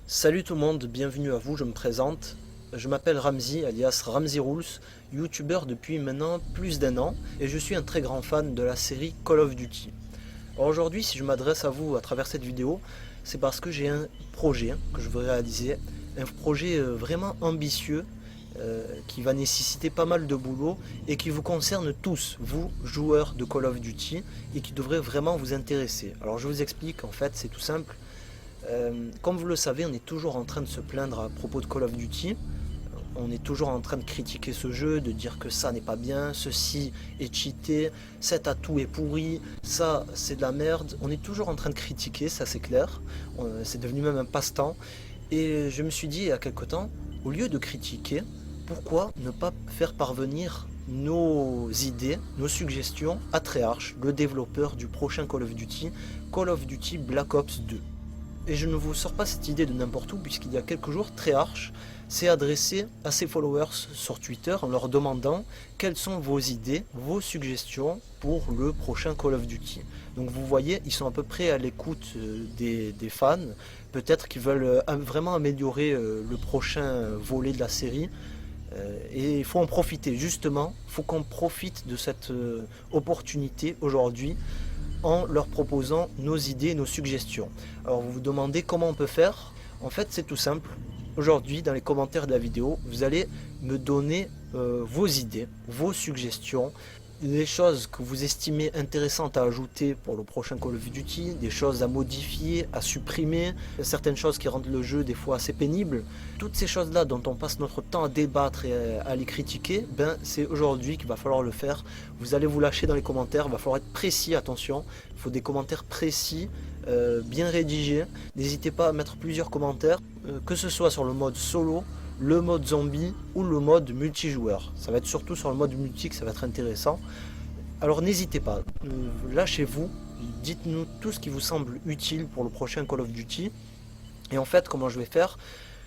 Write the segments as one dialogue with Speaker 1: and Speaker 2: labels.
Speaker 1: Salut tout le monde, bienvenue à vous, je me présente. Je m'appelle Ramzi, alias Ramzi Rules, youtubeur depuis maintenant plus d'un an, et je suis un très grand fan de la série Call of Duty. Alors aujourd'hui, si je m'adresse à vous à travers cette vidéo, c'est parce que j'ai un projet que je veux réaliser, un projet vraiment ambitieux, qui va nécessiter pas mal de boulot et qui vous concerne tous, vous, joueurs de Call of Duty, et qui devrait vraiment vous intéresser. Alors je vous explique, en fait, c'est tout simple. Comme vous le savez, on est toujours en train de se plaindre à propos de Call of Duty. On est toujours en train de critiquer ce jeu, de dire que ça n'est pas bien, ceci est cheaté, cet atout est pourri, ça c'est de la merde. On est toujours en train de critiquer, ça c'est clair. C'est devenu même un passe-temps. Et je me suis dit il y a quelque temps, au lieu de critiquer, pourquoi ne pas faire parvenir nos idées, nos suggestions à Treyarch, le développeur du prochain Call of Duty Black Ops 2. Et je ne vous sors pas cette idée de n'importe où, puisqu'il y a quelques jours, Treyarch s'est adressé à ses followers sur Twitter en leur demandant quelles sont vos idées, vos suggestions pour le prochain Call of Duty. Donc vous voyez, ils sont à peu près à l'écoute des fans, peut-être qu'ils veulent vraiment améliorer le prochain volet de la série. Et il faut en profiter, justement, il faut qu'on profite de cette opportunité aujourd'hui en leur proposant nos idées, nos suggestions. Alors vous vous demandez comment on peut faire. En fait, c'est tout simple. Aujourd'hui, dans les commentaires de la vidéo, vous allez me donner vos idées, vos suggestions, les choses que vous estimez intéressantes à ajouter pour le prochain Call of Duty, des choses à modifier, à supprimer, certaines choses qui rendent le jeu des fois assez pénible. Toutes ces choses-là dont on passe notre temps à débattre et à les critiquer, ben c'est aujourd'hui qu'il va falloir le faire. Vous allez vous lâcher dans les commentaires, il va falloir être précis, attention, il faut des commentaires précis, bien rédigés. N'hésitez pas à mettre plusieurs commentaires, que ce soit sur le mode solo, le mode zombie ou le mode multijoueur. Ça va être surtout sur le mode multi que ça va être intéressant. Alors n'hésitez pas, lâchez-vous, dites-nous tout ce qui vous semble utile pour le prochain Call of Duty. Et en fait, comment je vais faire,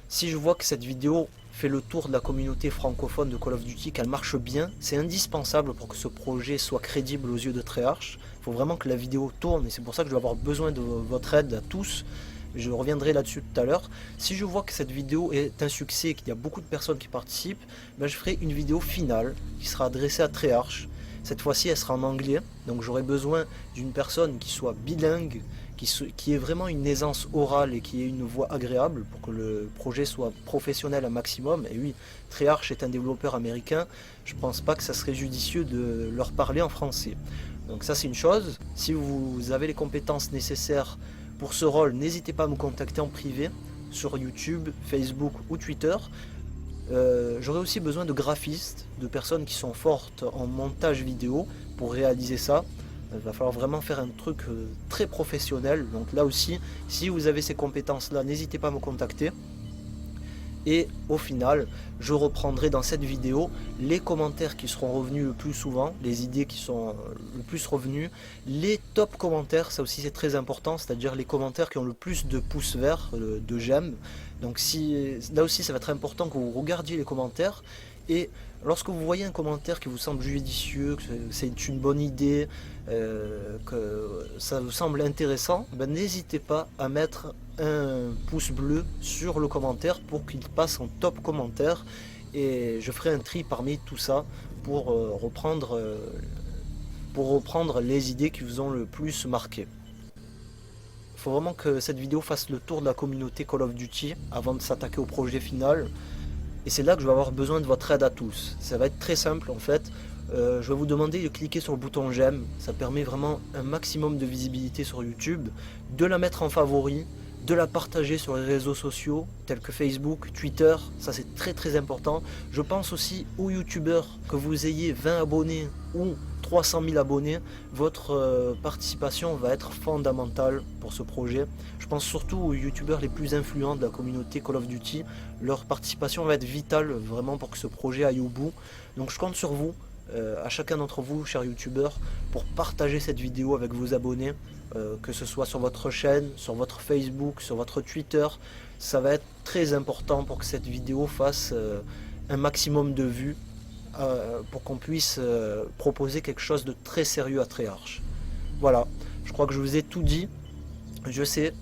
Speaker 1: si je vois que cette vidéo fait le tour de la communauté francophone de Call of Duty, qu'elle marche bien, c'est indispensable pour que ce projet soit crédible aux yeux de Treyarch. Il faut vraiment que la vidéo tourne et c'est pour ça que je vais avoir besoin de votre aide à tous. Je reviendrai là-dessus tout à l'heure. Si je vois que cette vidéo est un succès et qu'il y a beaucoup de personnes qui participent, ben je ferai une vidéo finale qui sera adressée à Treyarch. Cette fois-ci, elle sera en anglais, donc j'aurai besoin d'une personne qui soit bilingue, qui ait vraiment une aisance orale et qui ait une voix agréable pour que le projet soit professionnel un maximum. Et oui, Treyarch est un développeur américain, je ne pense pas que ça serait judicieux de leur parler en français. Donc ça c'est une chose. Si vous avez les compétences nécessaires pour ce rôle, n'hésitez pas à me contacter en privé sur YouTube, Facebook ou Twitter. J'aurai aussi besoin de graphistes, de personnes qui sont fortes en montage vidéo pour réaliser ça. Il va falloir vraiment faire un truc très professionnel. Donc là aussi, si vous avez ces compétences-là, n'hésitez pas à me contacter. Et au final, je reprendrai dans cette vidéo les commentaires qui seront revenus le plus souvent, les idées qui sont le plus revenues, les top commentaires, ça aussi c'est très important, c'est-à-dire les commentaires qui ont le plus de pouces verts, de j'aime. Donc là aussi ça va être important que vous regardiez les commentaires et lorsque vous voyez un commentaire qui vous semble judicieux, que c'est une bonne idée, que ça vous semble intéressant, ben n'hésitez pas à mettre un pouce bleu sur le commentaire pour qu'il passe en top commentaire et je ferai un tri parmi tout ça pour reprendre les idées qui vous ont le plus marqué. Il faut vraiment que cette vidéo fasse le tour de la communauté Call of Duty avant de s'attaquer au projet final. Et c'est là que je vais avoir besoin de votre aide à tous. Ça va être très simple en fait. Je vais vous demander de cliquer sur le bouton j'aime. Ça permet vraiment un maximum de visibilité sur YouTube. De la mettre en favori. De la partager sur les réseaux sociaux tels que Facebook, Twitter. Ça c'est très très important. Je pense aussi aux youtubeurs, que vous ayez 20 abonnés ou 300 000 abonnés, votre participation va être fondamentale pour ce projet. Je pense surtout aux youtubeurs les plus influents de la communauté Call of Duty. Leur participation va être vitale vraiment pour que ce projet aille au bout. Donc je compte sur vous, à chacun d'entre vous, chers youtubeurs, pour partager cette vidéo avec vos abonnés, que ce soit sur votre chaîne, sur votre Facebook, sur votre Twitter. Ça va être très important pour que cette vidéo fasse un maximum de vues, pour qu'on puisse proposer quelque chose de très sérieux à Treyarch. Voilà, je crois que je vous ai tout dit. Je sais,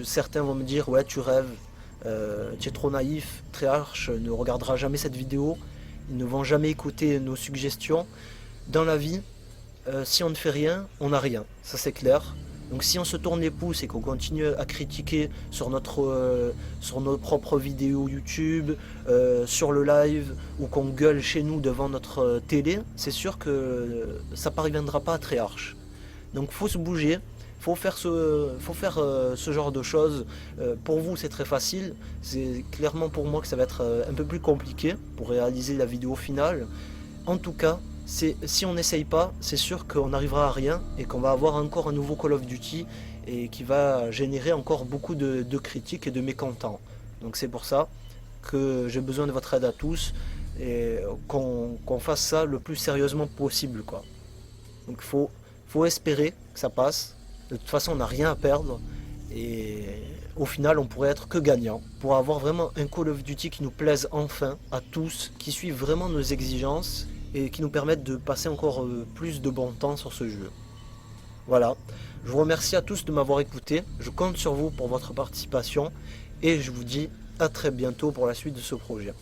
Speaker 1: certains vont me dire ouais tu rêves, tu es trop naïf, Treyarch ne regardera jamais cette vidéo, ils ne vont jamais écouter nos suggestions. Dans la vie, si on ne fait rien, on n'a rien, ça c'est clair. Donc si on se tourne les pouces et qu'on continue à critiquer sur nos propres vidéos YouTube, sur le live, ou qu'on gueule chez nous devant notre télé, c'est sûr que ça ne parviendra pas à Treyarch. Donc faut se bouger, faut faire ce genre de choses. Pour vous c'est très facile, c'est clairement pour moi que ça va être un peu plus compliqué pour réaliser la vidéo finale. En tout cas, si on n'essaye pas, c'est sûr qu'on n'arrivera à rien et qu'on va avoir encore un nouveau Call of Duty et qui va générer encore beaucoup de critiques et de mécontents. Donc c'est pour ça que j'ai besoin de votre aide à tous et qu'on fasse ça le plus sérieusement possible, quoi. Donc faut espérer que ça passe. De toute façon, on n'a rien à perdre et au final, on pourrait être que gagnant pour avoir vraiment un Call of Duty qui nous plaise enfin à tous, qui suive vraiment nos exigences et qui nous permettent de passer encore plus de bon temps sur ce jeu. Voilà, je vous remercie à tous de m'avoir écouté, je compte sur vous pour votre participation et je vous dis à très bientôt pour la suite de ce projet.